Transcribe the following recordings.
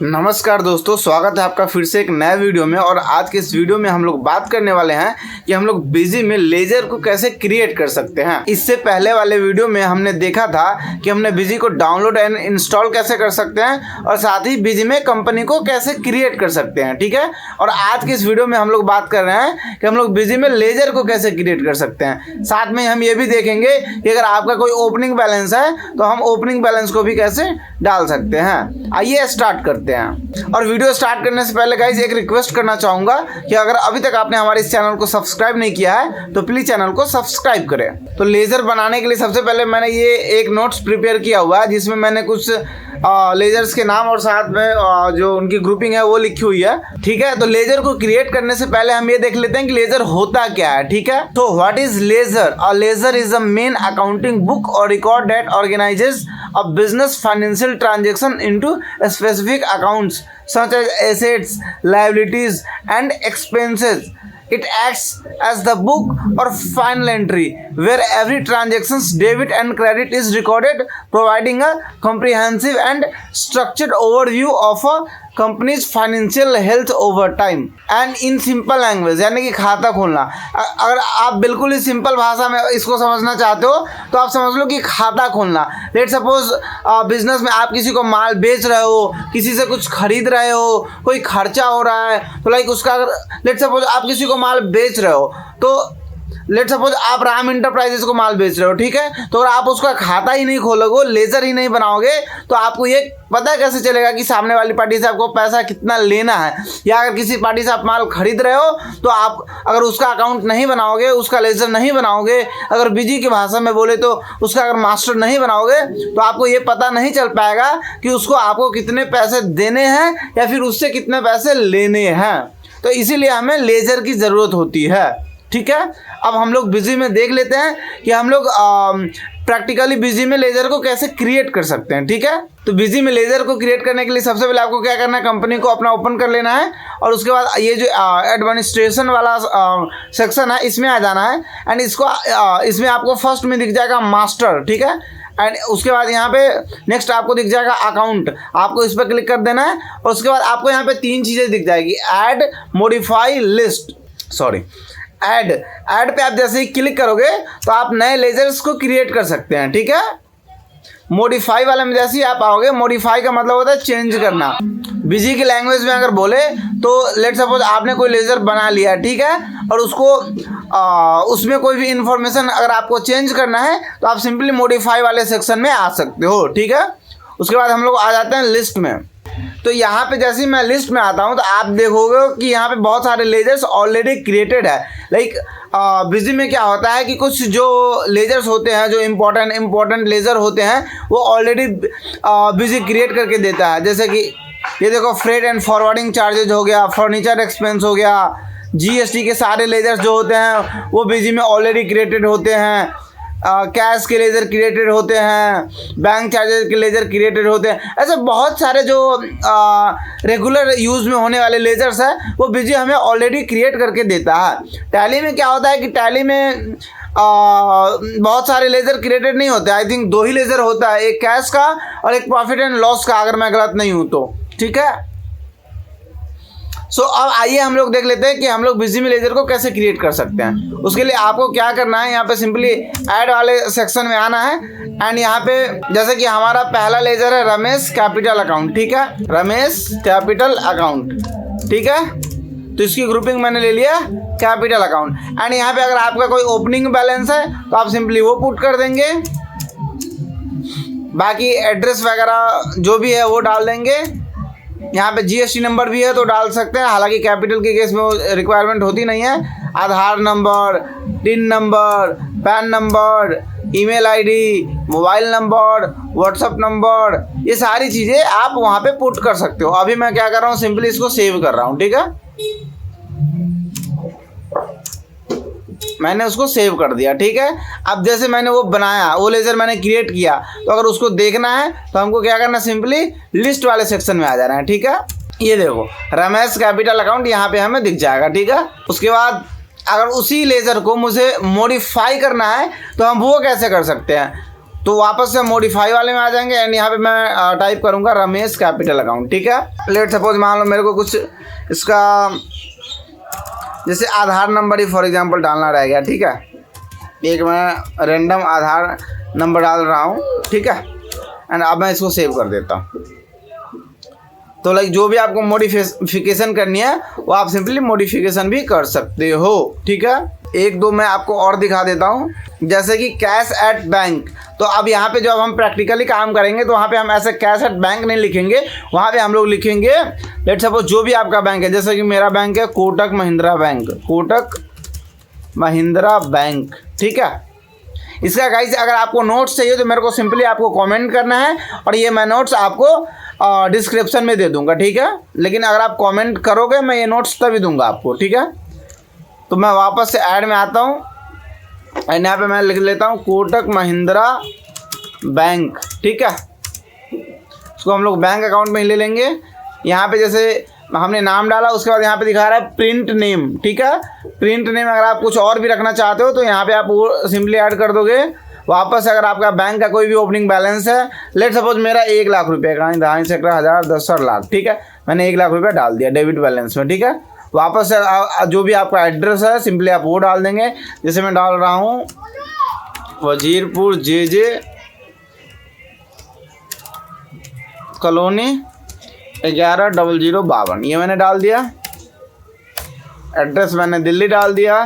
नमस्कार दोस्तों, स्वागत है आपका फिर से एक नए वीडियो में। और आज के इस वीडियो में हम लोग बात करने वाले हैं कि हम लोग बिजी में लेजर को कैसे क्रिएट कर सकते हैं। इससे पहले वाले वीडियो में हमने देखा था कि हमने बिजी को डाउनलोड एंड इंस्टॉल कैसे कर सकते हैं और साथ ही बिजी में कंपनी को कैसे क्रिएट कर सकते हैं, ठीक है। और आज के इस वीडियो में हम लोग बात कर रहे हैं कि हम लोग बिजी में लेजर को कैसे क्रिएट कर सकते हैं। साथ में हम ये भी देखेंगे कि अगर आपका कोई ओपनिंग बैलेंस है तो हम ओपनिंग बैलेंस को भी कैसे डाल सकते हैं। आइए स्टार्ट करते हैं। और वीडियो स्टार्ट करने से पहले गाइस एक रिक्वेस्ट करना चाहूंगा कि अगर अभी तक आपने हमारे इस चैनल को सब्सक्राइब नहीं किया है तो प्लीज चैनल को सब्सक्राइब करें। तो लेजर बनाने के लिए सबसे पहले मैंने ये एक नोट्स प्रिपेयर किया हुआ है जिसमें मैंने कुछ लेजर्स के नाम और साथ में जो उनकी ग्रुपिंग है वो लिखी हुई है, ठीक है। तो लेजर को क्रिएट करने से पहले हम ये देख लेते हैं कि लेजर होता क्या है, ठीक है। तो what is ledger? A ledger is a main accounting book और record that organises a business financial transaction into specific accounts such as assets, liabilities and expenses. It acts as the book or final entry where every transaction's debit and credit is recorded, providing a comprehensive and structured overview of a companies financial health over time and in simple language, यानी कि खाता खोलना। अगर आप बिल्कुल ही simple भाषा में इसको समझना चाहते हो तो आप समझ लो कि खाता खोलना। लेट सपोज बिजनेस में आप किसी को माल बेच रहे हो, किसी से कुछ खरीद रहे हो, कोई खर्चा हो रहा है तो लाइक उसका, अगर लेट सपोज आप किसी को माल बेच रहे हो तो लेट सपोज आप राम इंटरप्राइजेस को माल बेच रहे हो, ठीक है। तो अगर आप उसका खाता ही नहीं खोलोगे, लेजर ही नहीं बनाओगे तो आपको ये पता कैसे चलेगा कि सामने वाली पार्टी से आपको पैसा कितना लेना है। या अगर किसी पार्टी से आप माल खरीद रहे हो तो आप अगर उसका अकाउंट नहीं बनाओगे, उसका लेजर नहीं बनाओगे, अगर बिजी की भाषा में बोले तो उसका अगर मास्टर नहीं बनाओगे तो आपको ये पता नहीं चल पाएगा कि उसको आपको कितने पैसे देने हैं या फिर उससे कितने पैसे लेने हैं। तो इसीलिए हमें लेजर की ज़रूरत होती है, ठीक है। अब हम लोग बिजी में देख लेते हैं कि हम लोग प्रैक्टिकली बिजी में लेजर को कैसे क्रिएट कर सकते हैं, ठीक है। तो बिजी में लेजर को क्रिएट करने के लिए सबसे पहले आपको क्या करना है, कंपनी को अपना ओपन कर लेना है और उसके बाद ये जो एडमिनिस्ट्रेशन वाला सेक्शन है इसमें आ जाना है। एंड इसमें आपको फर्स्ट में दिख जाएगा मास्टर, ठीक है। एंड उसके बाद यहाँ पे नेक्स्ट आपको दिख जाएगा अकाउंट, आपको इस पर क्लिक कर देना है। और उसके बाद आपको यहाँ पे तीन चीज़ें दिख जाएगी, ऐड, मॉडिफाई, लिस्ट, ऐड पे आप जैसे ही क्लिक करोगे तो आप नए लेजर्स को क्रिएट कर सकते हैं, ठीक है। मॉडिफाई वाले में जैसे ही आप आओगे, मॉडिफाई का मतलब होता है चेंज करना। बिजी की लैंग्वेज में अगर बोले तो लेट सपोज आपने कोई लेजर बना लिया, ठीक है, और उसको उसमें कोई भी इंफॉर्मेशन अगर आपको चेंज करना है तो आप सिंपली मॉडिफाई वाले सेक्शन में आ सकते हो, ठीक है। उसके बाद हम लोग आ जाते हैं लिस्ट में। तो यहाँ पे जैसे ही मैं लिस्ट में आता हूँ तो आप देखोगे कि यहाँ पे बहुत सारे लेजर्स ऑलरेडी क्रिएटेड है। लाइक बिजी में क्या होता है कि कुछ जो लेजर्स होते हैं, जो इम्पोर्टेंट लेजर होते हैं, वो ऑलरेडी बिजी क्रिएट करके देता है। जैसे कि ये देखो, फ्रेट एंड फॉरवर्डिंग चार्जेज हो गया, फर्नीचर एक्सपेंस हो गया, GST के सारे लेजर्स जो होते हैं वो बिजी में ऑलरेडी क्रिएटेड होते हैं। कैश के लेजर क्रिएटेड होते हैं, बैंक चार्जेस के लेजर क्रिएटेड होते हैं। ऐसे बहुत सारे जो रेगुलर यूज़ में होने वाले लेजर्स हैं वो बिजी हमें ऑलरेडी क्रिएट करके देता है। टैली में क्या होता है कि टैली में बहुत सारे लेजर क्रिएटेड नहीं होते। आई थिंक 2 ही लेजर होता है, एक कैश का और एक प्रॉफिट एंड लॉस का, अगर मैं गलत नहीं हूँ तो, ठीक है। सो अब आइए हम लोग देख लेते हैं कि हम लोग बिजी में लेजर को कैसे क्रिएट कर सकते हैं। उसके लिए आपको क्या करना है, यहाँ पे सिंपली ऐड वाले सेक्शन में आना है। एंड यहाँ पे जैसे कि हमारा पहला लेजर है रमेश कैपिटल अकाउंट, ठीक है, रमेश कैपिटल अकाउंट, ठीक है। तो इसकी ग्रुपिंग मैंने ले लिया कैपिटल अकाउंट। एंड यहाँ पे अगर आपका कोई ओपनिंग बैलेंस है तो आप सिंपली वो पुट कर देंगे, बाकी एड्रेस वगैरह जो भी है वो डाल देंगे। यहाँ पे GST नंबर भी है तो डाल सकते हैं, हालांकि कैपिटल के केस में वो रिक्वायरमेंट होती नहीं है। Aadhaar number, TIN number, PAN number, email ID, mobile number, WhatsApp number, ये सारी चीज़ें आप वहाँ पे पुट कर सकते हो। अभी मैं क्या कर रहा हूँ, सिंपली इसको सेव कर रहा हूँ, ठीक है। मैंने उसको सेव कर दिया, ठीक है। अब जैसे मैंने वो बनाया, वो लेजर मैंने क्रिएट किया, तो अगर उसको देखना है तो हमको क्या करना है, सिंपली लिस्ट वाले सेक्शन में आ जाना है, ठीक है। ये देखो रमेश कैपिटल अकाउंट यहाँ पे हमें दिख जाएगा, ठीक है। उसके बाद अगर उसी लेजर को मुझे मॉडिफाई करना है तो हम वो कैसे कर सकते हैं, तो वापस से मॉडिफाई वाले में आ जाएंगे एंड यहाँ पे मैं टाइप करूँगा रमेश कैपिटल अकाउंट। ठीक है, लेट सपोज मान लो मेरे को कुछ इसका जैसे आधार नंबर ही फॉर एग्जांपल डालना रह गया। ठीक है, एक मैं रैंडम आधार नंबर डाल रहा हूँ। ठीक है, एंड अब मैं इसको सेव कर देता हूँ। तो लाइक जो भी आपको मॉडिफिकेशन करनी है वो आप सिंपली मॉडिफिकेशन भी कर सकते हो। ठीक है, एक दो मैं आपको और दिखा देता हूँ, जैसे कि कैश एट बैंक। तो अब यहाँ पे जब हम प्रैक्टिकली काम करेंगे तो वहाँ पे हम ऐसे कैश एट बैंक नहीं लिखेंगे, वहाँ पे हम लोग लिखेंगे लेट सपोज जो भी आपका बैंक है, जैसे कि मेरा बैंक है कोटक महिंद्रा बैंक, कोटक महिंद्रा बैंक। ठीक है, इसका गाइस अगर आपको नोट्स चाहिए तो मेरे को सिंपली आपको कमेंट करना है और ये मैं नोट्स आपको डिस्क्रिप्शन में दे दूंगा। ठीक है, लेकिन अगर आप कमेंट करोगे मैं ये नोट्स तभी दूंगा आपको। ठीक है, तो मैं वापस से ऐड में आता हूँ एंड यहाँ पे मैं लिख लेता हूँ कोटक महिंद्रा बैंक। ठीक है, इसको हम लोग बैंक अकाउंट में ही ले लेंगे। यहाँ पे जैसे हमने नाम डाला, उसके बाद यहाँ पे दिखा रहा है प्रिंट नेम। ठीक है, प्रिंट नेम अगर आप कुछ और भी रखना चाहते हो तो यहाँ पे आप वो सिंपली ऐड कर दोगे। वापस अगर आपका बैंक का कोई भी ओपनिंग बैलेंस है, लेट सपोज मेरा 1 लाख रुपये का 10 10 लाख। ठीक है, मैंने 1 लाख रुपये डाल दिया डेबिट बैलेंस में। ठीक है, वापस से जो भी आपका एड्रेस है सिंपली आप वो डाल देंगे। जैसे मैं डाल रहा हूँ वजीरपुर JJ कॉलोनी 110052, ये मैंने डाल दिया। एड्रेस मैंने दिल्ली डाल दिया।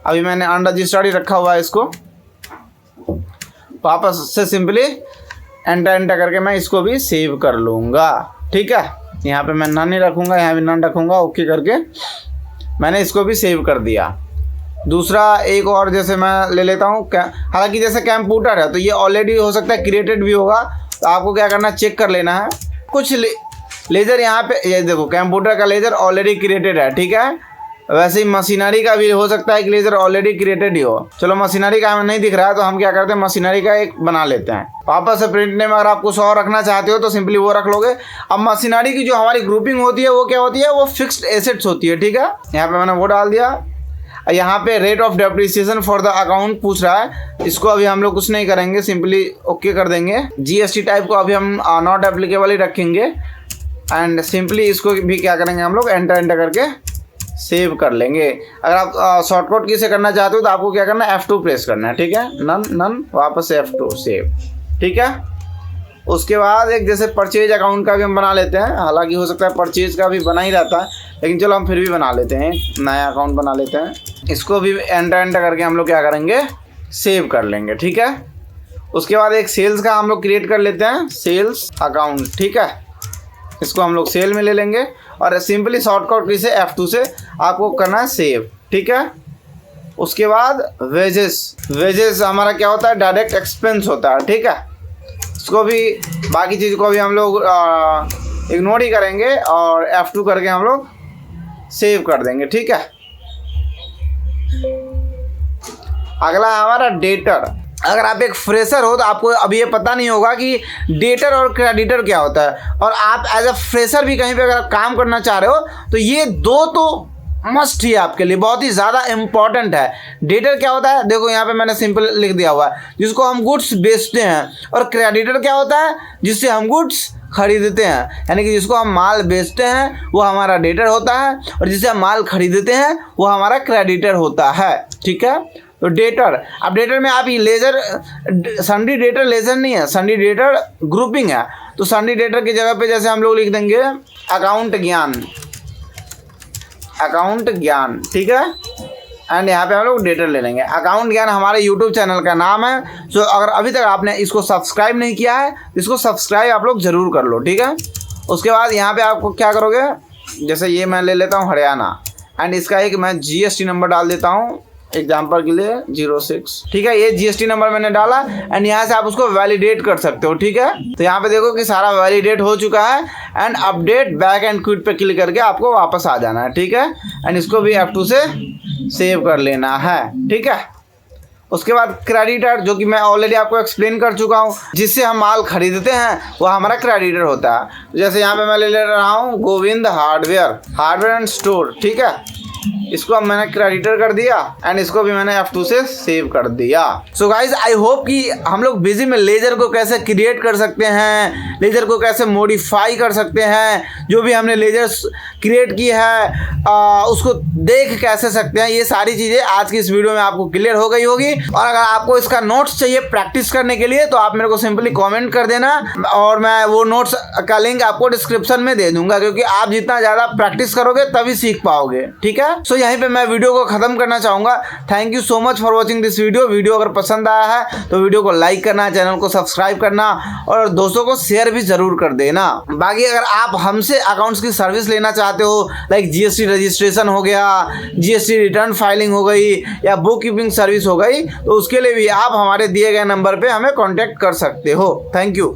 अभी मैंने अनरजिस्टर्ड ही रखा हुआ है इसको। वापस से सिंपली एंटर करके मैं इसको भी सेव कर लूँगा। ठीक है, यहाँ पे मैं नन ही रखूँगा, यहाँ भी नन रखूँगा। ओके करके मैंने इसको भी सेव कर दिया। दूसरा एक और जैसे मैं ले लेता हूँ, हालांकि जैसे कंप्यूटर है तो ये ऑलरेडी हो सकता है क्रिएटेड भी होगा, तो आपको क्या करना है चेक कर लेना है। कुछ लेज़र यहाँ पे ये देखो कंप्यूटर का लेज़र ऑलरेडी क्रिएटेड है। ठीक है, वैसे ही मशीनरी का भी हो सकता है कि लेज़र ऑलरेडी क्रिएटेड ही हो। चलो मशीनरी का हमें नहीं दिख रहा है तो हम क्या करते हैं मशीनरी का एक बना लेते हैं। वापस से प्रिंट नेम अगर आप कुछ और रखना चाहते हो तो सिंपली वो रख लोगे। अब मशीनरी की जो हमारी ग्रुपिंग होती है वो क्या होती है, वो फिक्स्ड एसेट्स होती है। ठीक है, यहाँ पे मैंने वो डाल दिया। यहाँ पे rate of depreciation for the account पूछ रहा है, इसको अभी हम लोग कुछ नहीं करेंगे, सिंपली ओके कर देंगे। GST टाइप को अभी हम नॉट एप्लीकेबल ही रखेंगे एंड सिंपली इसको भी क्या करेंगे हम लोग एंटर करके सेव कर लेंगे। अगर आप शॉर्टकट की से करना चाहते हो तो आपको क्या करना है F2 प्रेस करना है। ठीक है, नन वापस से F2 सेव। ठीक है, उसके बाद एक जैसे परचेज अकाउंट का भी हम बना लेते हैं। हालांकि हो सकता है परचेज का भी बना ही रहता है, लेकिन चलो हम फिर भी बना लेते हैं, नया अकाउंट बना लेते हैं। इसको भी एंटर करके हम लोग क्या करेंगे सेव कर लेंगे। ठीक है, उसके बाद एक सेल्स का हम लोग क्रिएट कर लेते हैं, सेल्स अकाउंट। ठीक है, इसको हम लोग सेल में ले लेंगे और सिंपली शॉर्टकट की से F2 से आपको करना है सेव। ठीक है, उसके बाद वेजेस हमारा क्या होता है डायरेक्ट एक्सपेंस होता है। ठीक है, इसको भी बाकी चीज़ को भी हम लोग इग्नोर ही करेंगे और F2 करके हम लोग सेव कर देंगे। ठीक है, अगला हमारा डेटर। अगर आप एक फ्रेशर हो तो आपको अभी ये पता नहीं होगा कि डेटर और क्रेडिटर क्या होता है, और आप एज अ फ्रेशर भी कहीं पे अगर आप काम करना चाह रहे हो तो ये दो तो मस्ट ही आपके लिए बहुत ही ज़्यादा इम्पॉर्टेंट है। डेटर क्या होता है, देखो यहाँ पे मैंने सिंपल लिख दिया हुआ है, जिसको हम गुड्स बेचते हैं, और क्रेडिटर क्या होता है जिससे हम गुड्स खरीदते हैं, यानी कि जिसको हम माल बेचते हैं वो हमारा डेटर होता है और जिससे हम माल खरीदते हैं वो हमारा क्रेडिटर होता है। ठीक है, तो डेटर, अब डेटर में आप ये लेजर सन्डी डेटर लेजर नहीं है, सन्डी डेटर ग्रुपिंग है। तो सन्डी डेटर की जगह पे जैसे हम लोग लिख देंगे अकाउंट ज्ञान। ठीक है, एंड यहाँ पे हम लोग डेटर ले लेंगे। अकाउंट ज्ञान हमारे यूट्यूब चैनल का नाम है। सो अगर अभी तक आपने इसको सब्सक्राइब नहीं किया है तो इसको सब्सक्राइब आप लोग ज़रूर कर लो। ठीक है, उसके बाद यहाँ पे आपको क्या करोगे, जैसे ये मैं ले लेता हूँ हरियाणा एंड इसका एक मैं GST नंबर डाल देता हूँ एग्जाम्पल के लिए 06। ठीक है, ये GST नंबर मैंने डाला एंड यहाँ से आप उसको वैलिडेट कर सकते हो। ठीक है, तो यहाँ पे देखो कि सारा वैलिडेट हो चुका है and update back and quit पे क्लिक करके आपको वापस आ जाना है। ठीक है, एंड इसको भी F2 से सेव कर लेना है। ठीक है, उसके बाद क्रेडिटर, जो कि मैं ऑलरेडी आपको एक्सप्लेन कर चुका हूँ, जिससे हम माल खरीदते हैं वो हमारा क्रेडिटर होता है। जैसे यहाँ पे मैं ले रहा हूँ गोविंद हार्डवेयर एंड स्टोर। ठीक है, इसको अब मैंने क्रेडिटर कर दिया एंड इसको भी मैंने F2 से सेव कर दिया। सो गाइज आई होप कि हम लोग बिजी में लेजर को कैसे क्रिएट कर सकते हैं, लेजर को कैसे मॉडिफाई कर सकते हैं, जो भी हमने लेजर क्रिएट की है उसको देख कैसे सकते हैं, ये सारी चीज़ें आज की इस वीडियो में आपको क्लियर हो गई होगी। और अगर आपको इसका नोट्स चाहिए प्रैक्टिस करने के लिए तो आप मेरे को सिंपली कमेंट कर देना और मैं वो नोट्स का लिंक आपको डिस्क्रिप्शन में दे दूंगा, क्योंकि आप जितना ज़्यादा प्रैक्टिस करोगे तभी सीख पाओगे। ठीक है, सो यहीं पे मैं वीडियो को खत्म करना चाहूँगा। Thank you so much for watching this video अगर पसंद आया है तो वीडियो को लाइक करना, चैनल को सब्सक्राइब करना और दोस्तों को शेयर भी जरूर कर देना। बाकी अगर आप हमसे अकाउंट्स की सर्विस लेना चाहते हो, लाइक जीएसटी रजिस्ट्रेशन हो गया, जीएसटी रिटर्न फाइलिंग हो गई या बुक कीपिंग सर्विस हो गई, तो उसके लिए भी आप हमारे दिए गए नंबर पे हमें कांटेक्ट कर सकते हो। Thank you.